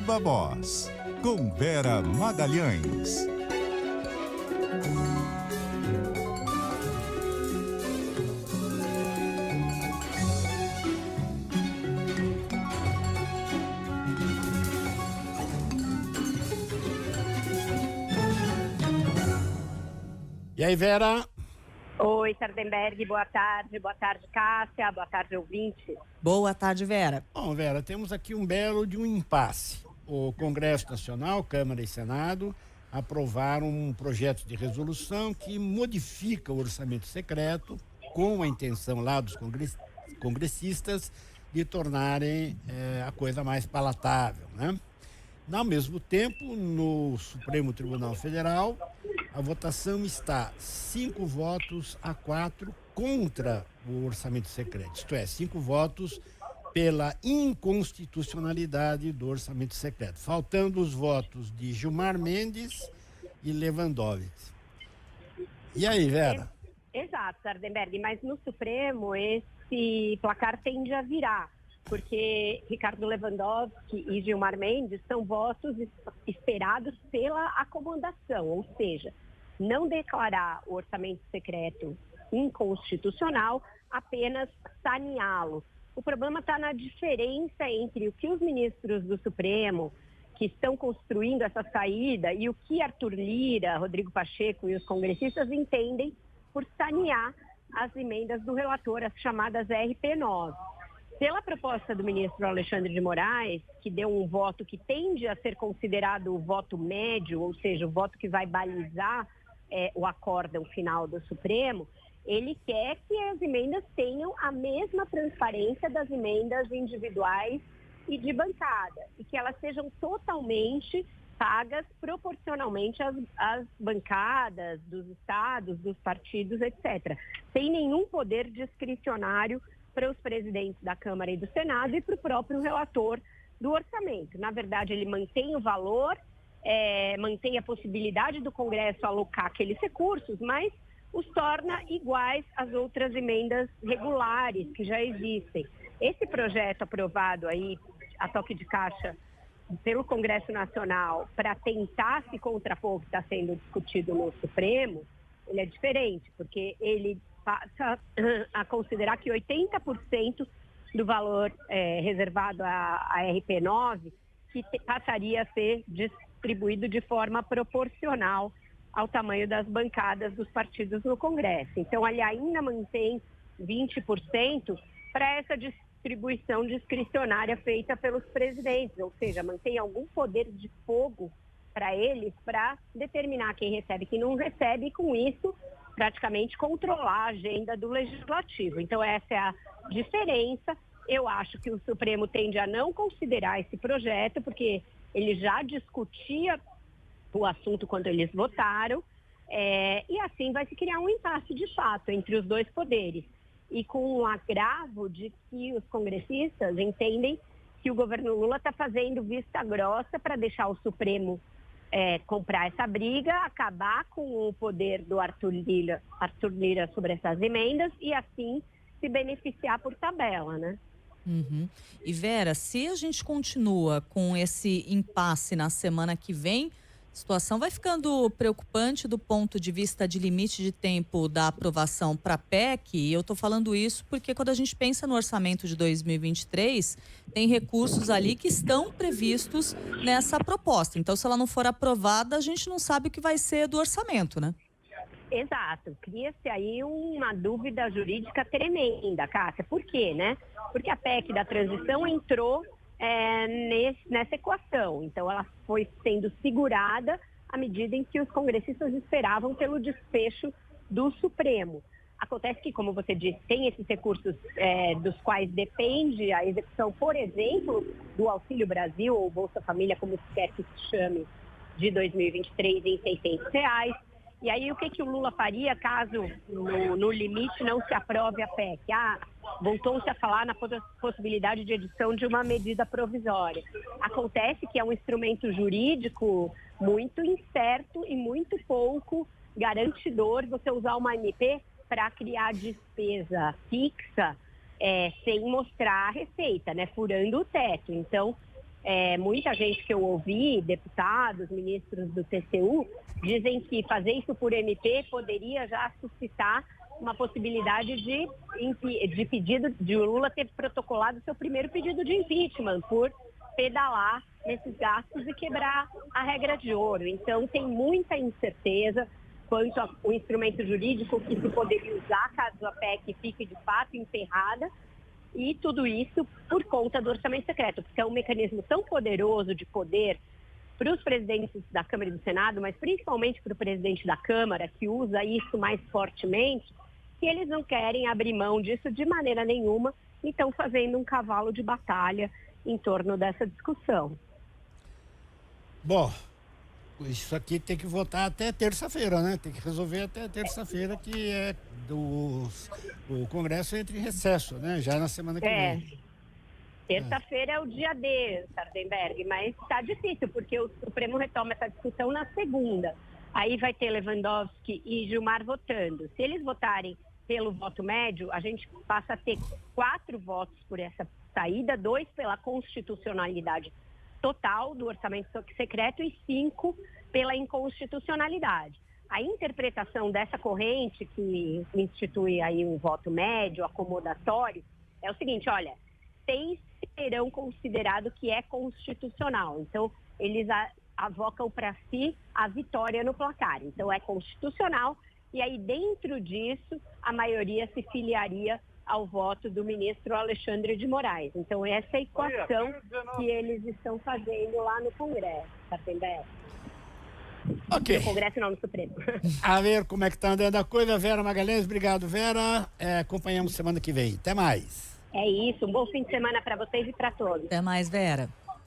Viva Voz, com Vera Magalhães. E aí, Vera? Oi, Sardenberg, boa tarde, Cássia, boa tarde, ouvinte. Boa tarde, Vera. Bom, Vera, temos aqui um belo de um impasse. O Congresso Nacional, Câmara e Senado, aprovaram um projeto de resolução que modifica o orçamento secreto com a intenção lá dos congressistas de tornarem a coisa mais palatável, né? Ao mesmo tempo, no Supremo Tribunal Federal, a votação está 5-4 contra o orçamento secreto, isto é, 5 votos pela inconstitucionalidade do orçamento secreto, faltando os votos de Gilmar Mendes e Lewandowski. E aí, Vera? Exato, Sardenberg, mas no Supremo esse placar tende a virar, porque Ricardo Lewandowski e Gilmar Mendes são votos esperados pela acomodação, ou seja, não declarar o orçamento secreto inconstitucional, apenas saneá-lo. O problema está na diferença entre o que os ministros do Supremo, que estão construindo essa saída, e o que Arthur Lira, Rodrigo Pacheco e os congressistas entendem por sanear as emendas do relator, as chamadas RP9. Pela proposta do ministro Alexandre de Moraes, que deu um voto que tende a ser considerado o voto médio, ou seja, o voto que vai balizar o acórdão final do Supremo, ele quer que as emendas tenham a mesma transparência das emendas individuais e de bancada, e que elas sejam totalmente pagas proporcionalmente às bancadas dos estados, dos partidos, etc., sem nenhum poder discricionário para os presidentes da Câmara e do Senado e para o próprio relator do orçamento. Na verdade, ele mantém o valor, mantém a possibilidade do Congresso alocar aqueles recursos, mas os torna iguais às outras emendas regulares que já existem. Esse projeto aprovado aí, a toque de caixa, pelo Congresso Nacional, para tentar se contrapor o que está sendo discutido no Supremo, ele é diferente, porque ele passa a considerar que 80% do valor reservado à RP9 que passaria a ser distribuído de forma proporcional ao tamanho das bancadas dos partidos no Congresso. Então, ele ainda mantém 20% para essa distribuição discricionária feita pelos presidentes, ou seja, mantém algum poder de fogo para eles para determinar quem recebe e quem não recebe, e com isso praticamente controlar a agenda do Legislativo. Então, essa é a diferença. Eu acho que o Supremo tende a não considerar esse projeto, porque ele já discutia o assunto quando eles votaram, e assim vai se criar um impasse de fato entre os dois poderes. E com um agravo de que os congressistas entendem que o governo Lula está fazendo vista grossa para deixar o Supremo comprar essa briga, acabar com o poder do Arthur Lira sobre essas emendas e assim se beneficiar por tabela, né? Uhum. E Vera, se a gente continua com esse impasse na semana que vem, a situação vai ficando preocupante do ponto de vista de limite de tempo da aprovação para a PEC, e eu estou falando isso porque quando a gente pensa no orçamento de 2023, tem recursos ali que estão previstos nessa proposta. Então, se ela não for aprovada, a gente não sabe o que vai ser do orçamento, né? Exato. Cria-se aí uma dúvida jurídica tremenda, Cássia. Por quê, né? Porque a PEC da transição entrou nessa equação. Então, ela foi sendo segurada à medida em que os congressistas esperavam pelo desfecho do Supremo. Acontece que, como você disse, tem esses recursos dos quais depende a execução, por exemplo, do Auxílio Brasil, ou Bolsa Família, como quer que se chame, de 2023 em R$600. E aí, o que o Lula faria caso, no limite, não se aprove a PEC? Voltou-se a falar na possibilidade de edição de uma medida provisória. Acontece que é um instrumento jurídico muito incerto e muito pouco garantidor você usar uma MP para criar despesa fixa sem mostrar a receita, né? Furando o teto. Então, Muita gente que eu ouvi, deputados, ministros do TCU, dizem que fazer isso por MP poderia já suscitar uma possibilidade de pedido de o Lula ter protocolado seu primeiro pedido de impeachment por pedalar nesses gastos e quebrar a regra de ouro. Então, tem muita incerteza quanto ao instrumento jurídico que se poderia usar caso a PEC fique de fato enterrada, e tudo isso por conta do orçamento secreto, porque é um mecanismo tão poderoso de poder para os presidentes da Câmara e do Senado, mas principalmente para o presidente da Câmara, que usa isso mais fortemente, que eles não querem abrir mão disso de maneira nenhuma e estão fazendo um cavalo de batalha em torno dessa discussão. Bom, isso aqui tem que votar até terça-feira, né? Tem que resolver até terça-feira, que o Congresso entra em recesso, né? Já na semana que vem. Terça-feira é o dia D, Sardenberg, mas está difícil, porque o Supremo retoma essa discussão na segunda. Aí vai ter Lewandowski e Gilmar votando. Se eles votarem pelo voto médio, a gente passa a ter 4 votos por essa saída, 2 pela constitucionalidade total do orçamento secreto e 5 pela inconstitucionalidade. A interpretação dessa corrente que institui aí um voto médio, acomodatório, é o seguinte, olha, 6 terão considerado que é constitucional. Então, eles avocam para si a vitória no placar. Então, é constitucional e aí, dentro disso, a maioria se filiaria ao voto do ministro Alexandre de Moraes. Então, essa é a equação que eles estão fazendo lá no Congresso, tá entendendo? Ok. No Congresso não, no Supremo. A ver como é que está andando a coisa. Vera Magalhães, obrigado, Vera. Acompanhamos semana que vem. Até mais. É isso, um bom fim de semana para vocês e para todos. Até mais, Vera.